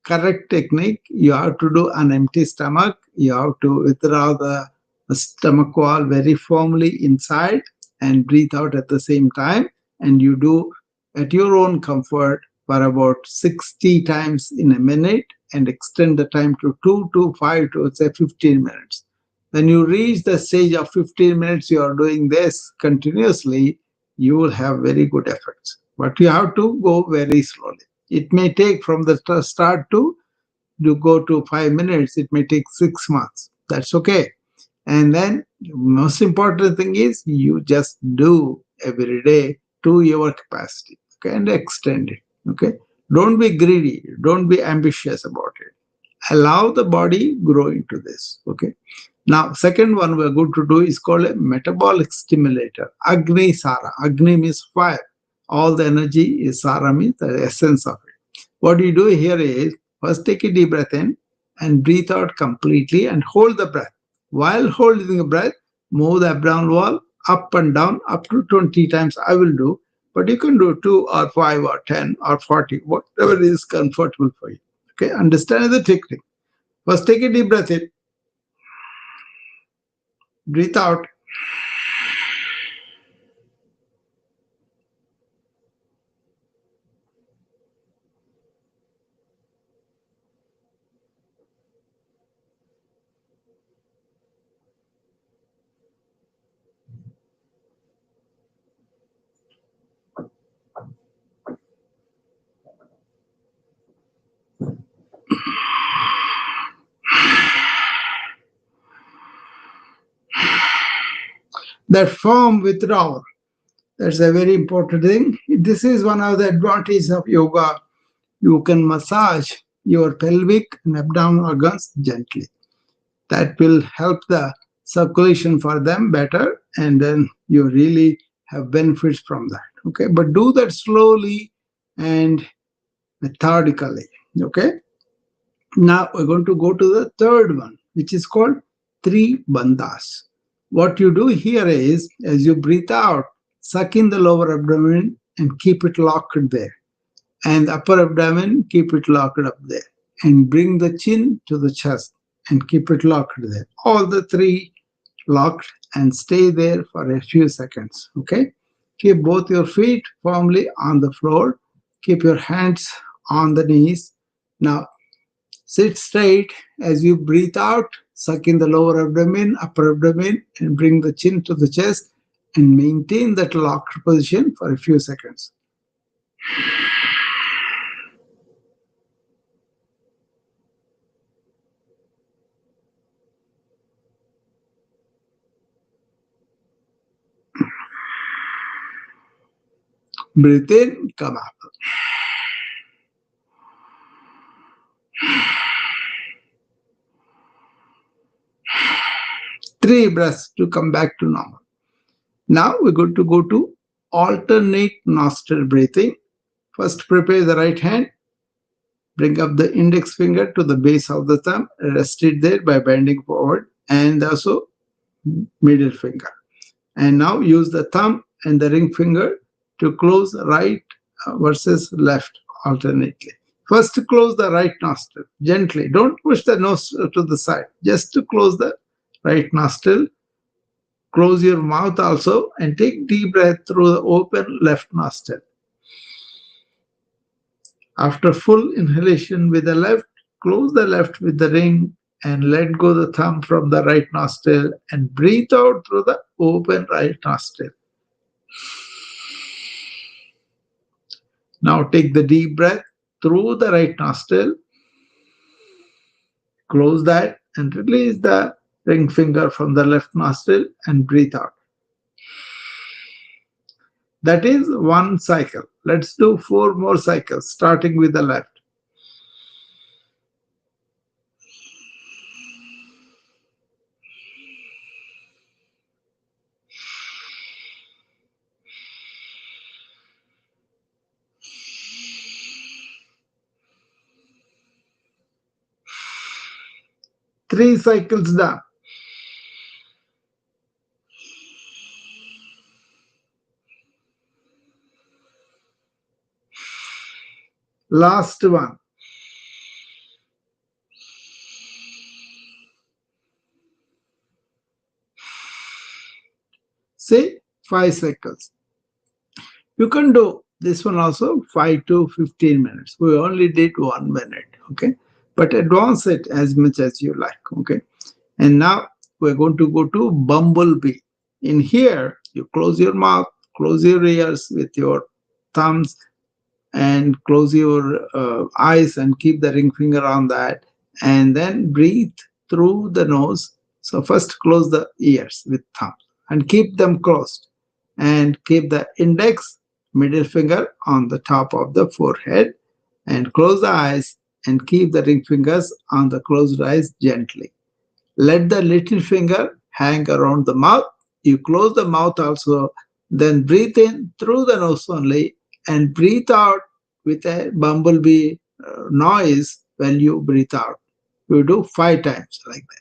correct technique. You have to do an empty stomach. You have to withdraw the stomach wall very firmly inside and breathe out at the same time. And you do at your own comfort for about 60 times in a minute and extend the time to 2 to 5 to say 15 minutes. When you reach the stage of 15 minutes, you are doing this continuously, you will have very good effects. But you have to go very slowly. It may take from the start to you go to 5 minutes, it may take 6 months. That's okay. And then most important thing is you just do every day to your capacity, okay, and extend it. Okay. Don't be greedy, don't be ambitious about it. Allow the body grow into this. Okay. Now, second one we're going to do is called a metabolic stimulator. Agni Sara. Agni means fire. All the energy is Sara means the essence of it. What you do here is first take a deep breath in and breathe out completely and hold the breath. While holding the breath, move the abdominal wall up and down up to 20 times. I will do, but you can do 2 or 5 or 10 or 40, whatever is comfortable for you. Okay, understand the technique. First take a deep breath in, breathe out. That firm withdrawal, that's a very important thing. This is one of the advantages of yoga. You can massage your pelvic and abdominal organs gently. That will help the circulation for them better, and then you really have benefits from that. Okay, but do that slowly and methodically. Okay, now we're going to go to the third one, which is called three bandhas. What you do here is, as you breathe out, suck in the lower abdomen and keep it locked there, and the upper abdomen, keep it locked up there, and bring the chin to the chest and keep it locked there. All the three locked and stay there for a few seconds. Okay, keep both your feet firmly on the floor, keep your hands on the knees. Now sit straight. As you breathe out, suck in the lower abdomen, upper abdomen, and bring the chin to the chest and maintain that locked position for a few seconds. Breathe in, come up. Three breaths to come back to normal. Now we're going to go to alternate nostril breathing. First, prepare the right hand. Bring up the index finger to the base of the thumb. Rest it there by bending forward, and also middle finger. And now use the thumb and the ring finger to close right versus left alternately. First, to close the right nostril gently. Don't push the nose to the side. Just to close the right nostril. Close your mouth also and take deep breath through the open left nostril. After full inhalation with the left, close the left with the ring and let go the thumb from the right nostril and breathe out through the open right nostril. Now take the deep breath through the right nostril, close that and release the ring finger from the left nostril and breathe out. That is one cycle. Let's do 4 more cycles, starting with the left. Three cycles done. Last one. Say 5 cycles. You can do This one also 5 to 15 minutes. We only did 1 minute. Okay. But advance it as much as you like. Okay. And now we're going to go to bumblebee. In here, you close your mouth, close your ears with your thumbs, and close your eyes and keep the ring finger on that. And then breathe through the nose. So first close the ears with thumb and keep them closed. And keep the index, middle finger on the top of the forehead. And close the eyes and keep the ring fingers on the closed eyes gently. Let the little finger hang around the mouth. You close the mouth also, then breathe in through the nose only and breathe out with a bumblebee noise when you breathe out. You do 5 times like that.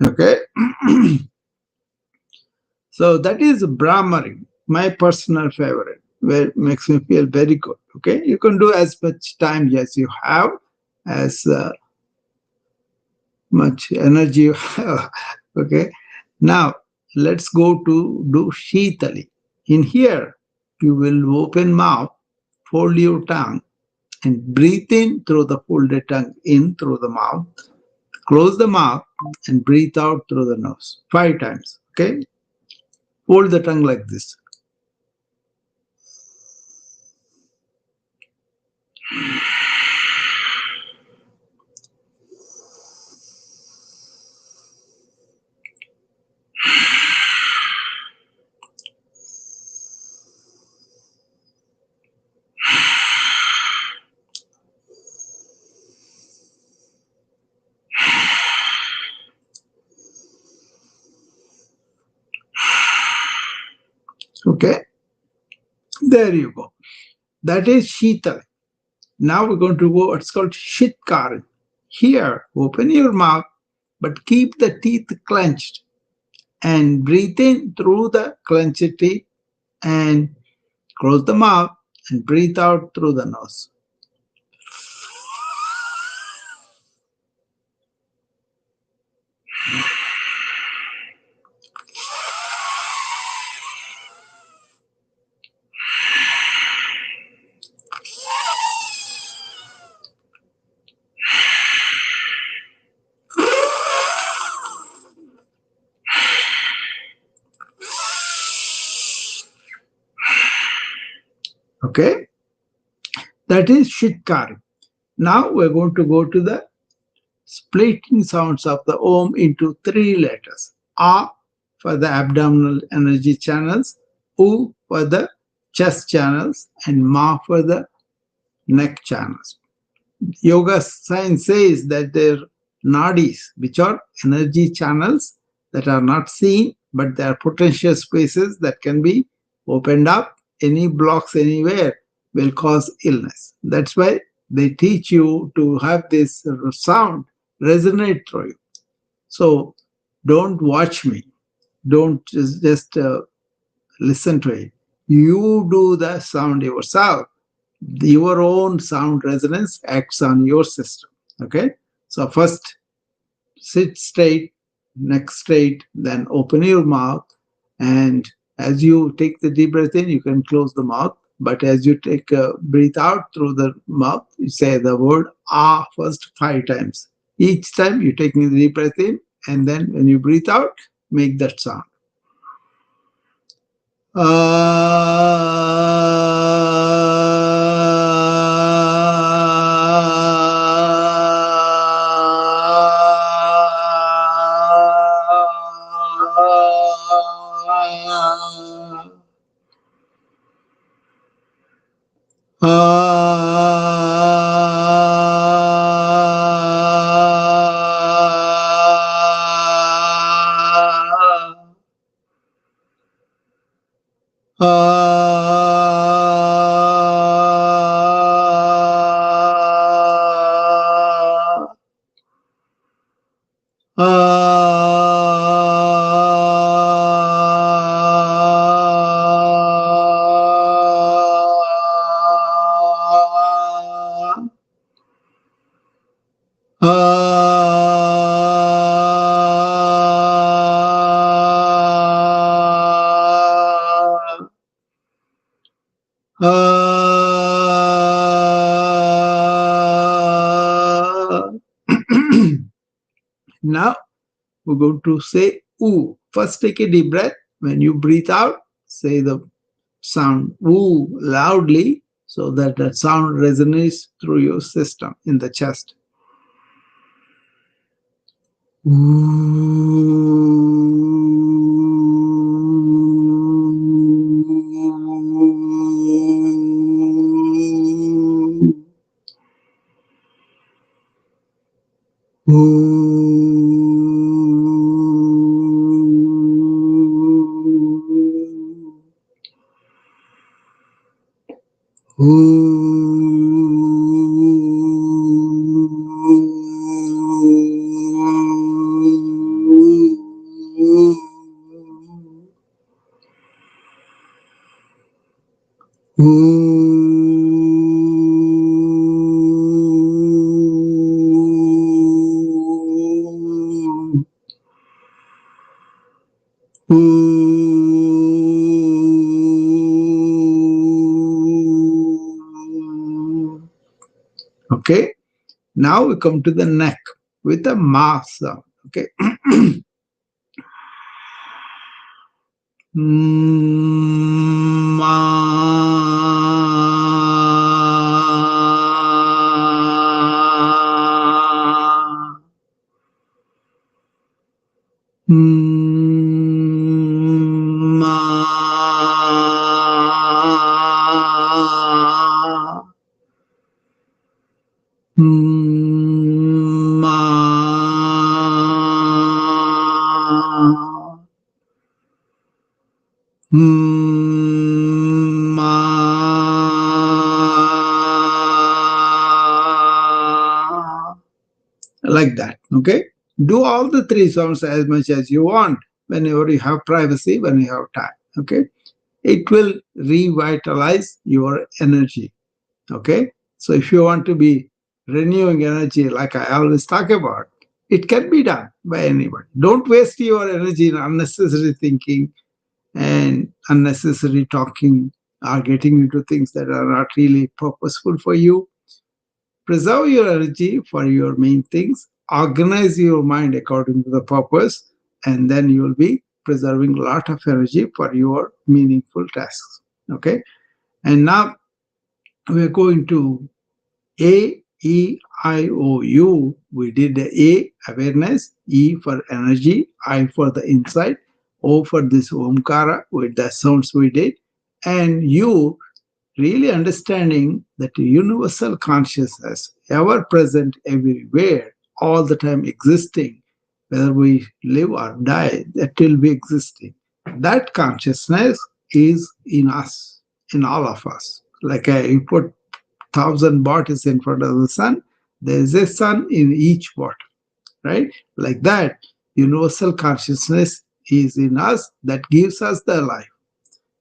Okay. So that is Brahmaring, my personal favorite, where it makes me feel very good. Okay. You can do as much time as you have, as much energy you have. Okay. Now let's go to do Shitali. In here, you will open mouth, fold your tongue, and breathe in through the folded tongue in through the mouth. Close the mouth and breathe out through the nose 5 times. Okay. Hold the tongue like this. Okay. There you go. That is Shitali. Now we're going to go, it's called Shitkari. Here, open your mouth, but keep the teeth clenched and breathe in through the clenched teeth and close the mouth and breathe out through the nose. Okay, that is Shitkari. Now we're going to go to the splitting sounds of the Om into 3 letters. A for the abdominal energy channels, U for the chest channels, and Ma for the neck channels. Yoga science says that there are nadis, which are energy channels that are not seen, but they are potential spaces that can be opened up. Any blocks anywhere will cause illness. That's why they teach you to have this sound resonate through you. So don't watch me. Don't just listen to it. You do the sound yourself. Your own sound resonance acts on your system. Okay. So first sit straight, neck straight, then open your mouth. And as you take the deep breath in, you can close the mouth. But as you take a breathe out through the mouth, you say the word ah first 5 times. Each time you're taking the deep breath in, and then when you breathe out, make that sound. Ah. Now we're going to say ooh. First, take a deep breath. When you breathe out, say the sound ooh loudly so that that sound resonates through your system in the chest. Okay, now we come to the neck with a ma sound. Okay. Ma. Ma. Ma. Ma. Like that. Okay, do all the three sounds as much as you want whenever you have privacy, when you have time. Okay, it will revitalize your energy. Okay, so if you want to be renewing energy like I always talk about, it can be done by anybody. Don't waste your energy in unnecessary thinking and unnecessary talking or getting into things that are not really purposeful for you. Preserve your energy for your main things, organize your mind according to the purpose, and then you will be preserving a lot of energy for your meaningful tasks. Okay, and now we're going to A, E, I, O, U. We did the A, awareness, E for energy, I for the insight, O for this Omkara with the sounds we did, and U, really understanding that universal consciousness, ever present everywhere, all the time existing, whether we live or die, that will be existing. That consciousness is in us, in all of us. Like you put 1,000 bottles in front of the sun, there is a sun in each bottle, right? Like that, universal consciousness is in us that gives us the life,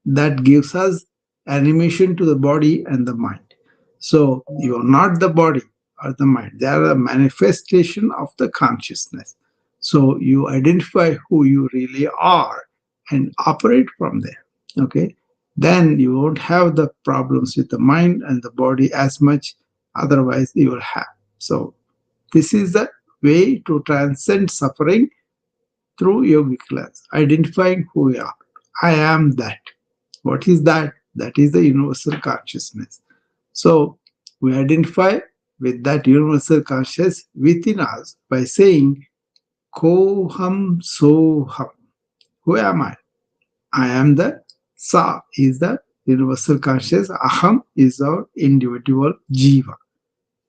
that gives us animation to the body and the mind. So you are not the body or the mind. They are a manifestation of the consciousness. So you identify who you really are and operate from there. Okay. Then you won't have the problems with the mind and the body as much. Otherwise, you will have. So this is the way to transcend suffering through yogic lens, identifying who we are. I am that. What is that? That is the universal consciousness. So we identify with that universal consciousness within us by saying, Koham Soham. Who am I? I am the Sa, is the universal consciousness. Aham is our individual jiva.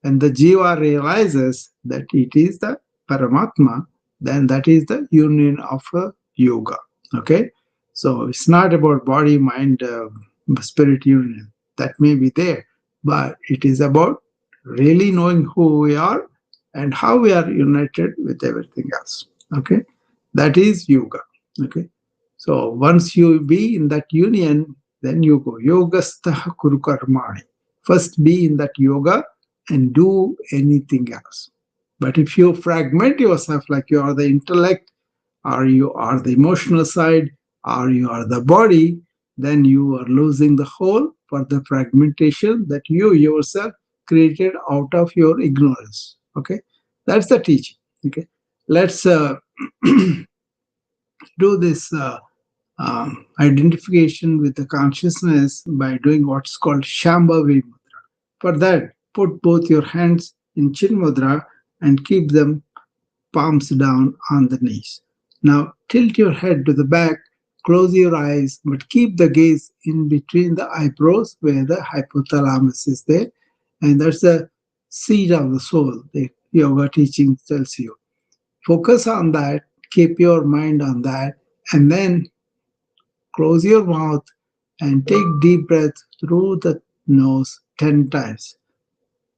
And the jiva realizes that it is the Paramatma, then that is the union of yoga. Okay? So it's not about body, mind, spirit union. That may be there, but it is about really knowing who we are and how we are united with everything else. Okay? That is yoga. Okay? So once you be in that union, then you go yogastaha kuru karmani. First be in that yoga and do anything else. But if you fragment yourself like you are the intellect, or you are the emotional side, or you are the body, then you are losing the whole for the fragmentation that you yourself created out of your ignorance. Okay, that's the teaching. Okay, let's do this identification with the consciousness by doing what's called Shambhavi. For that, put both your hands in Chin Mudra and keep them palms down on the knees. Now tilt your head to the back, close your eyes, but keep the gaze in between the eyebrows where the hypothalamus is there. And that's the seat of the soul, the yoga teaching tells you. Focus on that, keep your mind on that, and then close your mouth and take deep breath through the nose 10 times.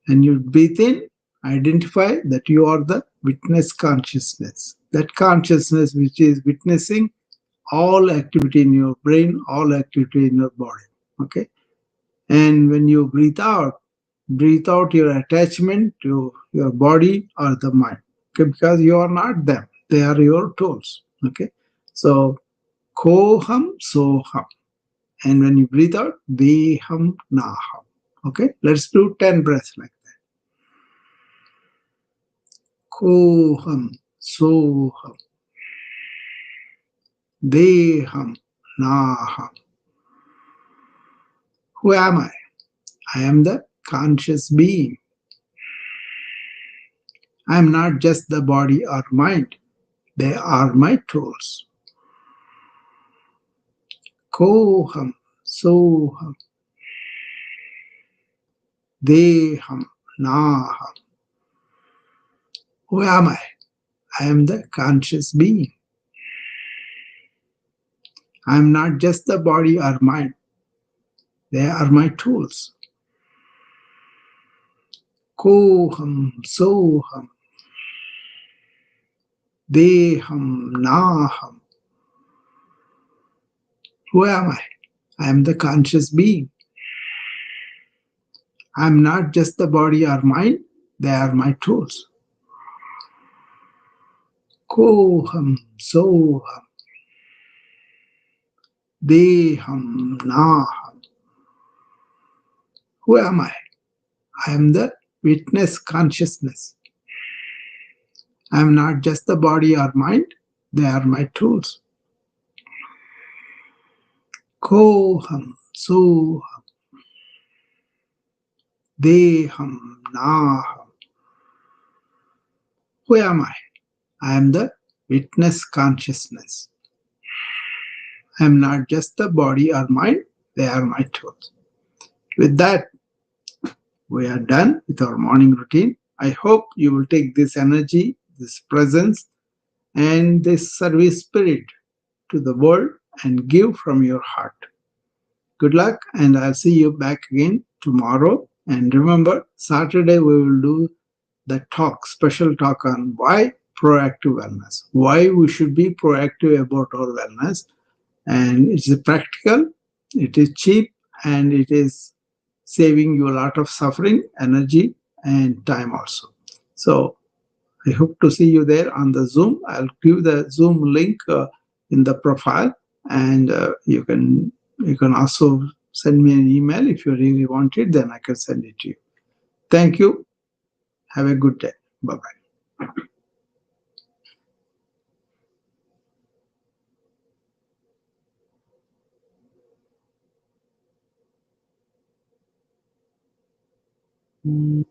And you breathe in, identify that you are the witness consciousness. That consciousness which is witnessing all activity in your brain, all activity in your body. Okay. And when you breathe out your attachment to your body or the mind. Okay, because you are not them. They are your tools. Okay. So koham soham. And when you breathe out, veham naham. Okay. Let's do 10 breaths like Koham, Soham, Deham, Naham. Who am I? I am the conscious being. I am not just the body or mind. They are my tools. Koham, Soham, Deham, Naham. Who am I? I am the conscious being. I am not just the body or mind. They are my tools. Koham, Soham, Deham, Naham. Who am I? I am the conscious being. I am not just the body or mind, they are my tools. Koham, Soham, Deham, Naham. Who am I? I am the witness consciousness. I am not just the body or mind, they are my tools. Koham, Soham, Deham, Naham. Who am I? I am the witness consciousness. I am not just the body or mind, they are my tools. With that, we are done with our morning routine. I hope you will take this energy, this presence, and this service spirit to the world and give from your heart. Good luck, and I'll see you back again tomorrow. And remember, Saturday we will do the talk, special talk on why proactive wellness, why we should be proactive about our wellness. And it's practical, it is cheap, and it is saving you a lot of suffering, energy, and time also. So I hope to see you there on the Zoom. I'll give the Zoom link in the profile, and you can also send me an email if you really want it. Then I can send it to you. Thank you. Have a good day. Bye bye. Mm.